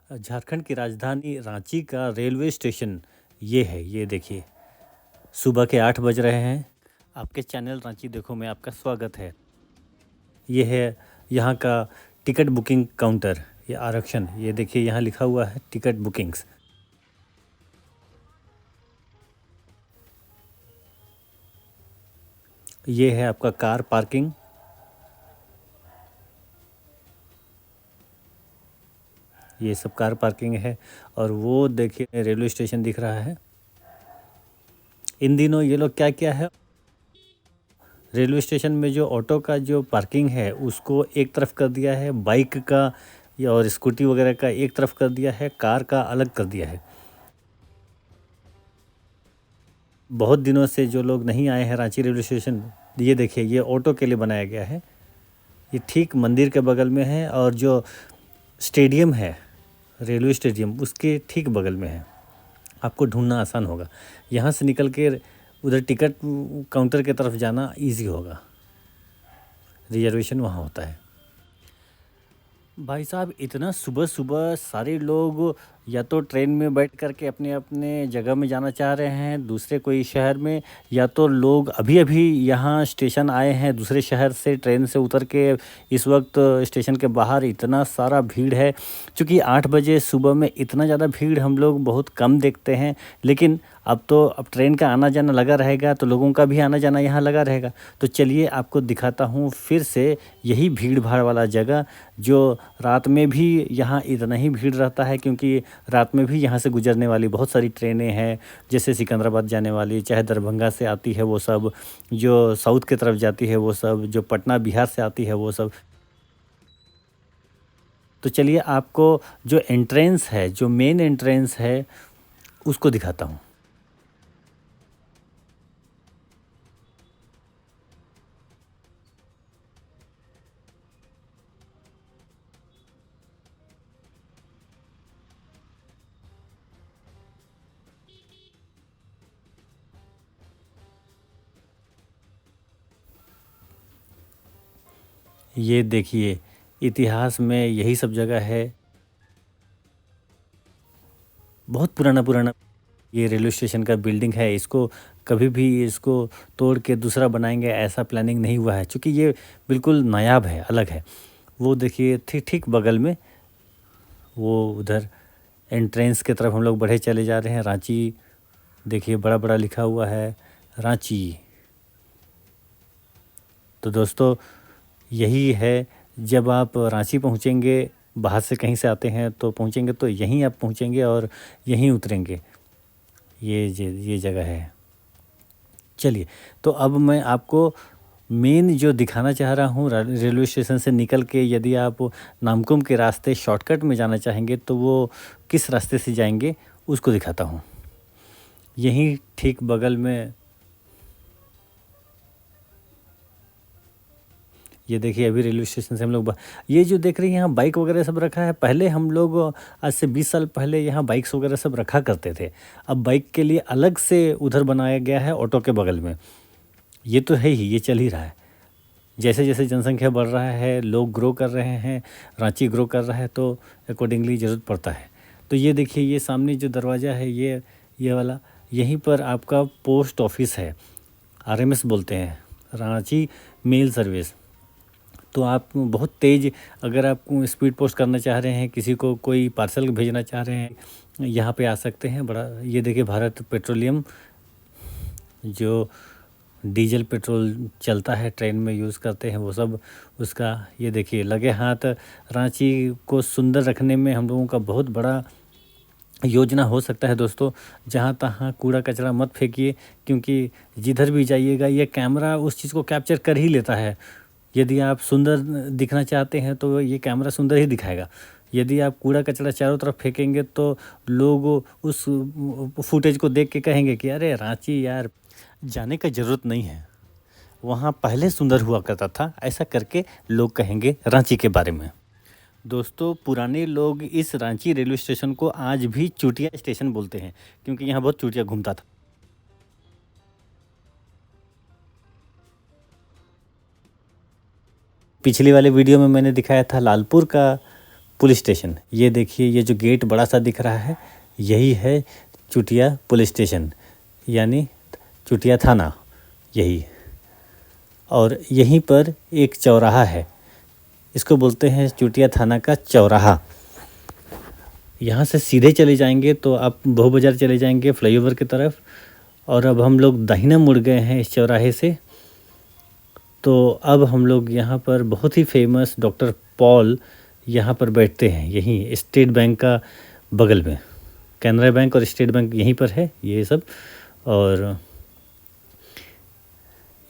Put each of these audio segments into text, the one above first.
झारखंड की राजधानी रांची का रेलवे स्टेशन ये है। ये देखिए, सुबह के 8 बज रहे हैं। आपके चैनल रांची देखो में आपका स्वागत है। ये है यहाँ का टिकट बुकिंग काउंटर, ये आरक्षण। ये देखिए यहाँ लिखा हुआ है टिकट बुकिंग्स। ये है आपका कार पार्किंग। ये सब कार पार्किंग है। और वो देखिए रेलवे स्टेशन दिख रहा है। इन दिनों ये लोग क्या किया है, रेलवे स्टेशन में जो ऑटो का जो पार्किंग है उसको एक तरफ कर दिया है, बाइक का या और स्कूटी वगैरह का एक तरफ कर दिया है, कार का अलग कर दिया है। बहुत दिनों से जो लोग नहीं आए हैं रांची रेलवे स्टेशन, ये देखिए ये ऑटो के लिए बनाया गया है। ये ठीक मंदिर के बगल में है और जो स्टेडियम है रेलवे स्टेडियम उसके ठीक बगल में है। आपको ढूंढना आसान होगा। यहाँ से निकल के उधर टिकट काउंटर की तरफ जाना इजी होगा। रिजर्वेशन वहाँ होता है। भाई साहब, इतना सुबह सुबह सारे लोग या तो ट्रेन में बैठ कर के अपने अपने जगह में जाना चाह रहे हैं दूसरे कोई शहर में, या तो लोग अभी अभी यहाँ स्टेशन आए हैं दूसरे शहर से ट्रेन से उतर के। इस वक्त स्टेशन के बाहर इतना सारा भीड़ है। क्योंकि 8 बजे सुबह में इतना ज़्यादा भीड़ हम लोग बहुत कम देखते हैं, लेकिन अब ट्रेन का आना जाना लगा रहेगा तो लोगों का भी आना जाना यहाँ लगा रहेगा। तो चलिए आपको दिखाता हूँ फिर से यही भीड़ भाड़ वाला जगह, जो रात में भी यहाँ इतना ही भीड़ रहता है। क्योंकि रात में भी यहाँ से गुजरने वाली बहुत सारी ट्रेनें हैं, जैसे सिकंदराबाद जाने वाली, चाहे दरभंगा से आती है वो सब, जो साउथ की तरफ जाती है वो सब, जो पटना बिहार से आती है वो सब। तो चलिए आपको जो एंट्रेंस है, जो मेन एंट्रेंस है उसको दिखाता हूँ। ये देखिए इतिहास में यही सब जगह है। बहुत पुराना पुराना ये रेलवे स्टेशन का बिल्डिंग है। इसको कभी भी इसको तोड़ के दूसरा बनाएंगे ऐसा प्लानिंग नहीं हुआ है, क्योंकि ये बिल्कुल नायाब है, अलग है। वो देखिए ठीक ठीक बगल में, वो उधर एंट्रेंस की तरफ हम लोग बढ़े चले जा रहे हैं। रांची देखिए बड़ा बड़ा लिखा हुआ है रांची। तो दोस्तों यही है, जब आप रांची पहुंचेंगे, बाहर से कहीं से आते हैं तो पहुंचेंगे तो यहीं आप पहुंचेंगे और यहीं उतरेंगे। ये जगह है। चलिए, तो अब मैं आपको मेन जो दिखाना चाह रहा हूँ, रेलवे स्टेशन से निकल के यदि आप नामकुम के रास्ते शॉर्टकट में जाना चाहेंगे तो वो किस रास्ते से जाएंगे उसको दिखाता हूँ। यहीं ठीक बगल में ये देखिए, अभी रेलवे स्टेशन से हम लोग ये जो देख रहे हैं यहाँ बाइक वगैरह सब रखा है। पहले हम लोग आज से 20 साल पहले यहाँ बाइक्स वगैरह सब रखा करते थे। अब बाइक के लिए अलग से उधर बनाया गया है ऑटो के बगल में। ये तो है ही, ये चल ही रहा है। जैसे जैसे जनसंख्या बढ़ रहा है, लोग ग्रो कर रहे हैं, रांची ग्रो कर रहा है, तो अकॉर्डिंगली ज़रूरत पड़ता है। तो ये देखिए, ये सामने जो दरवाज़ा है ये वाला, यहीं पर आपका पोस्ट ऑफिस है। आरएमएस बोलते हैं, रांची मेल सर्विस। तो आप बहुत तेज़, अगर आप स्पीड पोस्ट करना चाह रहे हैं, किसी को कोई पार्सल भेजना चाह रहे हैं, यहाँ पे आ सकते हैं। बड़ा ये देखिए भारत पेट्रोलियम, जो डीजल पेट्रोल चलता है ट्रेन में यूज़ करते हैं वो सब, उसका ये देखिए लगे हाथ। रांची को सुंदर रखने में हम लोगों का बहुत बड़ा योजना हो सकता है दोस्तों। जहाँ तहाँ कूड़ा कचरा मत फेंकिए, क्योंकि जिधर भी जाइएगा ये कैमरा उस चीज़ को कैप्चर कर ही लेता है। यदि आप सुंदर दिखना चाहते हैं तो ये कैमरा सुंदर ही दिखाएगा। यदि आप कूड़ा कचरा चारों तरफ फेंकेंगे तो लोग उस फुटेज को देख के कहेंगे कि अरे रांची यार जाने का ज़रूरत नहीं है, वहाँ पहले सुंदर हुआ करता था, ऐसा करके लोग कहेंगे रांची के बारे में। दोस्तों, पुराने लोग इस रांची रेलवे स्टेशन को आज भी चूटिया स्टेशन बोलते हैं, क्योंकि यहाँ बहुत चूटिया घूमता था। पिछली वाले वीडियो में मैंने दिखाया था लालपुर का पुलिस स्टेशन। ये देखिए, ये जो गेट बड़ा सा दिख रहा है, यही है चुटिया पुलिस स्टेशन, यानी चुटिया थाना यही। और यहीं पर एक चौराहा है, इसको बोलते हैं चुटिया थाना का चौराहा। यहाँ से सीधे चले जाएंगे तो आप बहू बाज़ार चले जाएंगे फ्लाईओवर की तरफ। और अब हम लोग दाहिना मुड़ गए हैं इस चौराहे से। तो अब हम लोग यहाँ पर बहुत ही फेमस डॉक्टर पॉल यहाँ पर बैठते हैं, यहीं स्टेट बैंक का बगल में। कैनरा बैंक और स्टेट बैंक यहीं पर है ये सब। और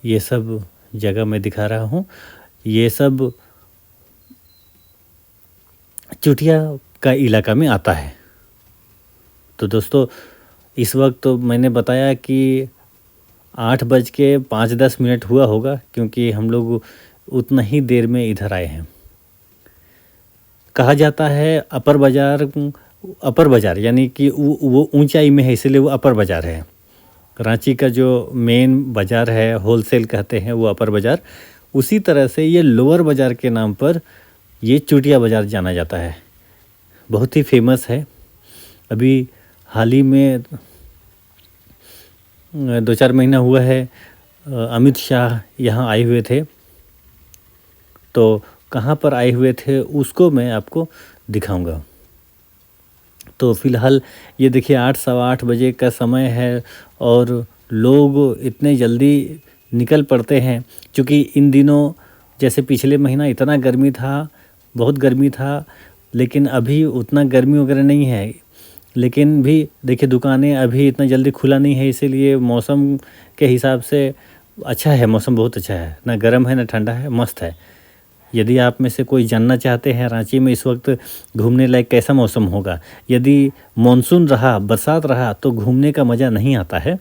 ये सब जगह मैं दिखा रहा हूँ, ये सब चुटिया का इलाका में आता है। तो दोस्तों, इस वक्त तो मैंने बताया कि 8:05-10 हुआ होगा, क्योंकि हम लोग उतना ही देर में इधर आए हैं। कहा जाता है अपर बाज़ार यानी कि वो ऊंचाई में है, इसलिए वो अपर बाज़ार है। रांची का जो मेन बाज़ार है, होलसेल कहते हैं, वो अपर बाज़ार। उसी तरह से ये लोअर बाज़ार के नाम पर ये चुटिया बाज़ार जाना जाता है, बहुत ही फेमस है। अभी हाल ही में 2-4 महीना हुआ है अमित शाह यहाँ आए हुए थे। तो कहाँ पर आए हुए थे उसको मैं आपको दिखाऊंगा। तो फ़िलहाल ये देखिए 8-8:15 बजे का समय है और लोग इतने जल्दी निकल पड़ते हैं, क्योंकि इन दिनों जैसे पिछले महीना इतना गर्मी था, बहुत गर्मी था, लेकिन अभी उतना गर्मी वगैरह नहीं है। लेकिन भी देखिए दुकानें अभी इतना जल्दी खुला नहीं है, इसीलिए मौसम के हिसाब से अच्छा है, मौसम बहुत अच्छा है, ना गर्म है ना ठंडा है, मस्त है। यदि आप में से कोई जानना चाहते हैं रांची में इस वक्त घूमने लायक कैसा मौसम होगा, यदि मानसून रहा, बरसात रहा, तो घूमने का मज़ा नहीं आता है।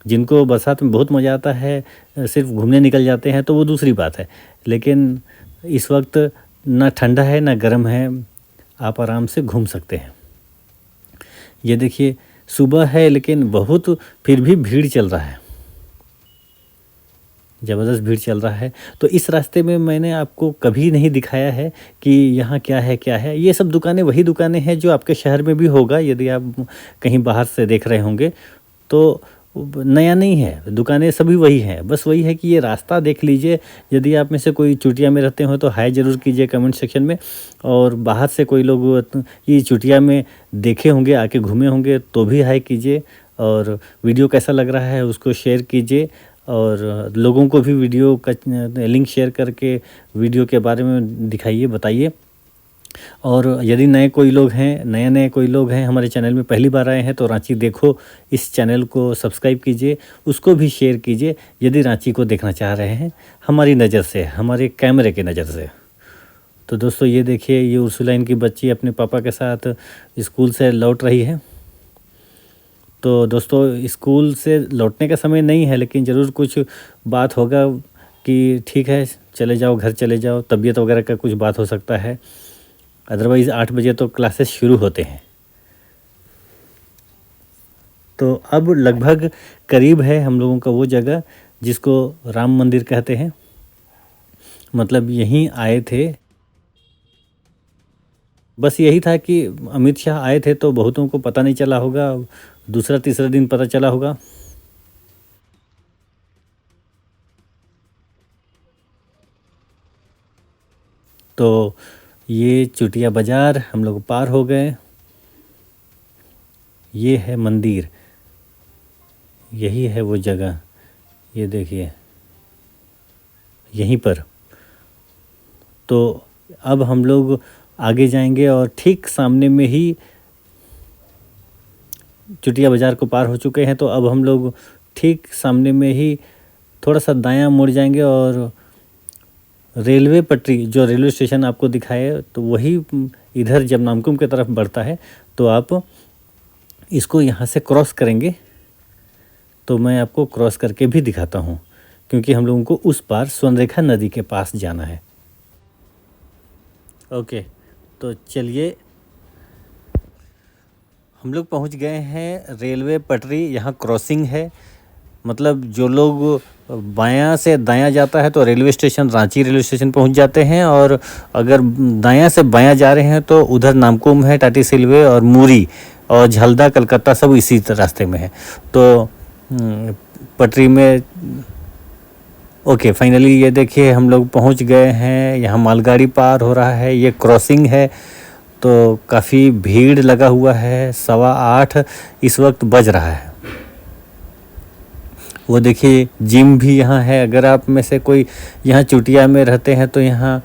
जिनको बरसात में बहुत मज़ा आता है, सिर्फ घूमने निकल जाते हैं, तो वो दूसरी बात है। लेकिन इस वक्त ना ठंडा है ना गर्म है, आप आराम से घूम सकते हैं। ये देखिए सुबह है, लेकिन बहुत फिर भी भीड़ चल रहा है, ज़बरदस्त भीड़ चल रहा है। तो इस रास्ते में मैंने आपको कभी नहीं दिखाया है कि यहाँ क्या है क्या है। ये सब दुकानें वही दुकानें हैं जो आपके शहर में भी होगा, यदि आप कहीं बाहर से देख रहे होंगे तो। नया नहीं है, दुकानें सभी वही हैं, बस वही है कि ये रास्ता देख लीजिए। यदि आप में से कोई चुटिया में रहते हो तो हाय ज़रूर कीजिए कमेंट सेक्शन में। और बाहर से कोई लोग ये चुटिया में देखे होंगे, आके घूमे होंगे, तो भी हाय कीजिए। और वीडियो कैसा लग रहा है उसको शेयर कीजिए, और लोगों को भी वीडियो का लिंक शेयर करके वीडियो के बारे में दिखाइए, बताइए। और यदि नए कोई लोग हैं हमारे चैनल में पहली बार आए हैं, तो रांची देखो इस चैनल को सब्सक्राइब कीजिए, उसको भी शेयर कीजिए, यदि रांची को देखना चाह रहे हैं हमारी नज़र से, हमारे कैमरे के नज़र से। तो दोस्तों ये देखिए, ये उर्सुलाइन की बच्ची अपने पापा के साथ स्कूल से लौट रही है। तो दोस्तों स्कूल से लौटने का समय नहीं है, लेकिन ज़रूर कुछ बात होगा कि ठीक है चले जाओ, घर चले जाओ, तबीयत वगैरह का कुछ बात हो सकता है। अदरवाइज़ 8 बजे तो क्लासेस शुरू होते हैं। तो अब लगभग करीब है हम लोगों का वो जगह जिसको राम मंदिर कहते हैं, मतलब यहीं आए थे। बस यही था कि अमित शाह आए थे, तो बहुतों को पता नहीं चला होगा, दूसरा तीसरा दिन पता चला होगा। तो ये चुटिया बाज़ार हम लोग पार हो गए। ये है मंदिर, यही है वो जगह, ये देखिए यहीं पर। तो अब हम लोग आगे जाएंगे और ठीक सामने में ही चुटिया बाज़ार को पार हो चुके हैं। तो अब हम लोग ठीक सामने में ही थोड़ा सा दायां मुड़ जाएंगे और रेलवे पटरी, जो रेलवे स्टेशन आपको दिखाए, तो वही इधर जब नामकुम की तरफ बढ़ता है, तो आप इसको यहाँ से क्रॉस करेंगे। तो मैं आपको क्रॉस करके भी दिखाता हूँ, क्योंकि हम लोगों को उस पार स्वर्णरेखा नदी के पास जाना है। ओके, तो चलिए हम लोग पहुँच गए हैं रेलवे पटरी, यहाँ क्रॉसिंग है। मतलब जो लोग बायां से दायां जाता है तो railway station Ranchi railway station पहुंच जाते हैं, और अगर दायां से बायां जा रहे हैं तो उधर नामकुम है, टाटी सिलवे और मुरी और झलदा कलकत्ता सब इसी रास्ते में है। तो पटरी में ओके फाइनली ये देखिए हम लोग पहुंच गए हैं। यहाँ मालगाड़ी पार हो रहा है, ये क्रॉसिंग है, तो काफ़ी भीड़ लगा हुआ है। 8:15 इस वक्त बज रहा है। वो देखिए जिम भी यहाँ है। अगर आप में से कोई यहाँ चुटिया में रहते हैं तो यहाँ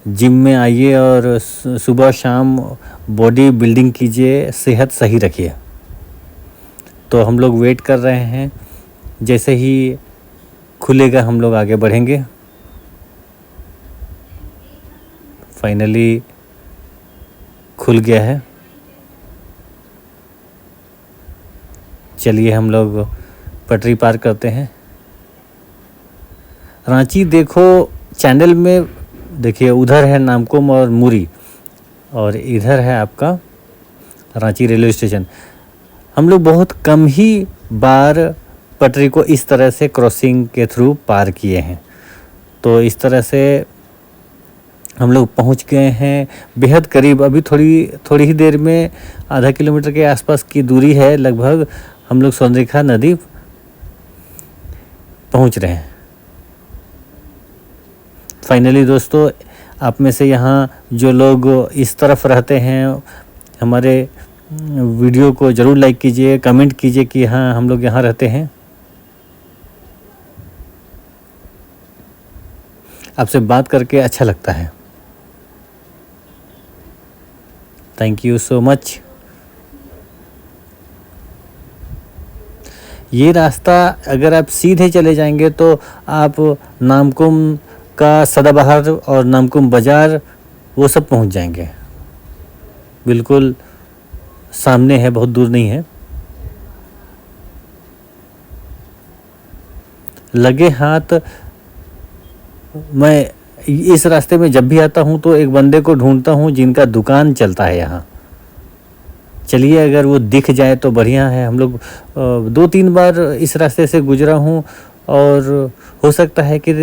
जिम में आइए और सुबह शाम बॉडी बिल्डिंग कीजिए, सेहत सही रखिए। तो हम लोग वेट कर रहे हैं, जैसे ही खुलेगा हम लोग आगे बढ़ेंगे। फाइनली खुल गया है। चलिए हम लोग पटरी पार करते हैं। रांची देखो चैनल में, देखिए उधर है नामकुम और मुरी और इधर है आपका रांची रेलवे स्टेशन। हम लोग बहुत कम ही बार पटरी को इस तरह से क्रॉसिंग के थ्रू पार किए हैं। तो इस तरह से हम लोग पहुंच गए हैं बेहद करीब। अभी थोड़ी ही देर में आधा किलोमीटर के आसपास की दूरी है लगभग, हम लोग स्वर्णरेखा नदी पहुंच रहे हैं। फाइनली दोस्तों, आप में से यहाँ जो लोग इस तरफ रहते हैं हमारे वीडियो को ज़रूर लाइक कीजिए, कमेंट कीजिए कि हाँ हम लोग यहाँ रहते हैं। आपसे बात करके अच्छा लगता है। Thank you so much. ये रास्ता अगर आप सीधे चले जाएंगे तो आप नामकुम का सदाबहार और नामकुम बाज़ार वो सब पहुंच जाएंगे। बिल्कुल सामने है, बहुत दूर नहीं है। लगे हाथ मैं इस रास्ते में जब भी आता हूँ तो एक बंदे को ढूंढता हूँ जिनका दुकान चलता है यहाँ। चलिए अगर वो दिख जाए तो बढ़िया है। हम लोग 2-3 बार इस रास्ते से गुजरा हूँ और हो सकता है कि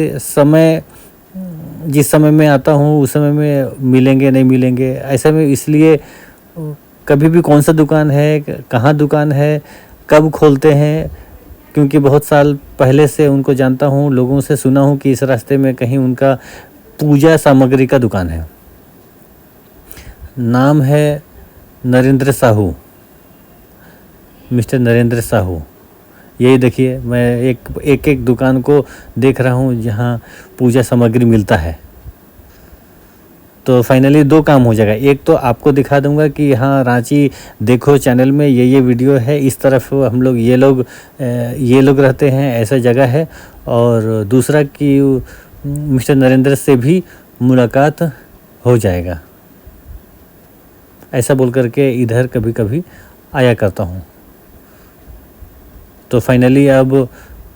जिस समय में आता हूँ उस समय में मिलेंगे नहीं मिलेंगे ऐसा में, इसलिए कभी भी कौन सा दुकान है, कहाँ दुकान है, कब खोलते हैं, क्योंकि बहुत साल पहले से उनको जानता हूँ, लोगों से सुना हूँ कि इस रास्ते में कहीं उनका पूजा सामग्री का दुकान है। नाम है नरेंद्र साहू, मिस्टर नरेंद्र साहू। यही देखिए मैं एक दुकान को देख रहा हूँ जहाँ पूजा सामग्री मिलता है। तो फाइनली 2 काम हो जाएगा। एक तो आपको दिखा दूंगा कि यहाँ रांची देखो चैनल में ये वीडियो है, इस तरफ हम लोग ये लोग रहते हैं, ऐसा जगह है। और दूसरा कि मिस्टर नरेंद्र से भी मुलाकात हो जाएगा। ऐसा बोल करके इधर कभी कभी आया करता हूँ। तो फाइनली अब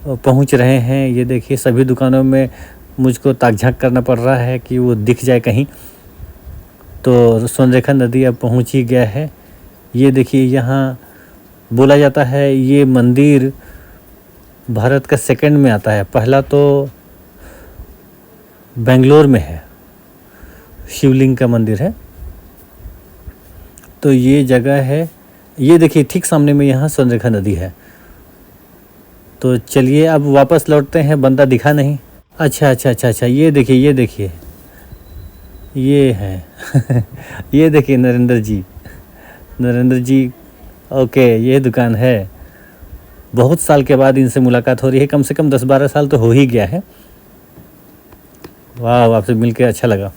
पहुँच रहे हैं। ये देखिए सभी दुकानों में मुझको ताक झांक करना पड़ रहा है कि वो दिख जाए कहीं। तो स्वर्णरेखा नदी अब पहुँच ही गया है। ये देखिए यहाँ बोला जाता है ये मंदिर भारत का सेकंड में आता है। पहला तो बेंगलोर में है, शिवलिंग का मंदिर है। तो ये जगह है, ये देखिए ठीक सामने में यहाँ स्वर्णरेखा नदी है। तो चलिए अब वापस लौटते हैं, बंदा दिखा नहीं। अच्छा, ये देखिए ये है ये देखिए नरेंद्र जी। ओके, ये दुकान है। बहुत साल के बाद इनसे मुलाकात हो रही है, कम से कम 10-12 साल तो हो ही गया है। वाह, आपसे मिलके अच्छा लगा।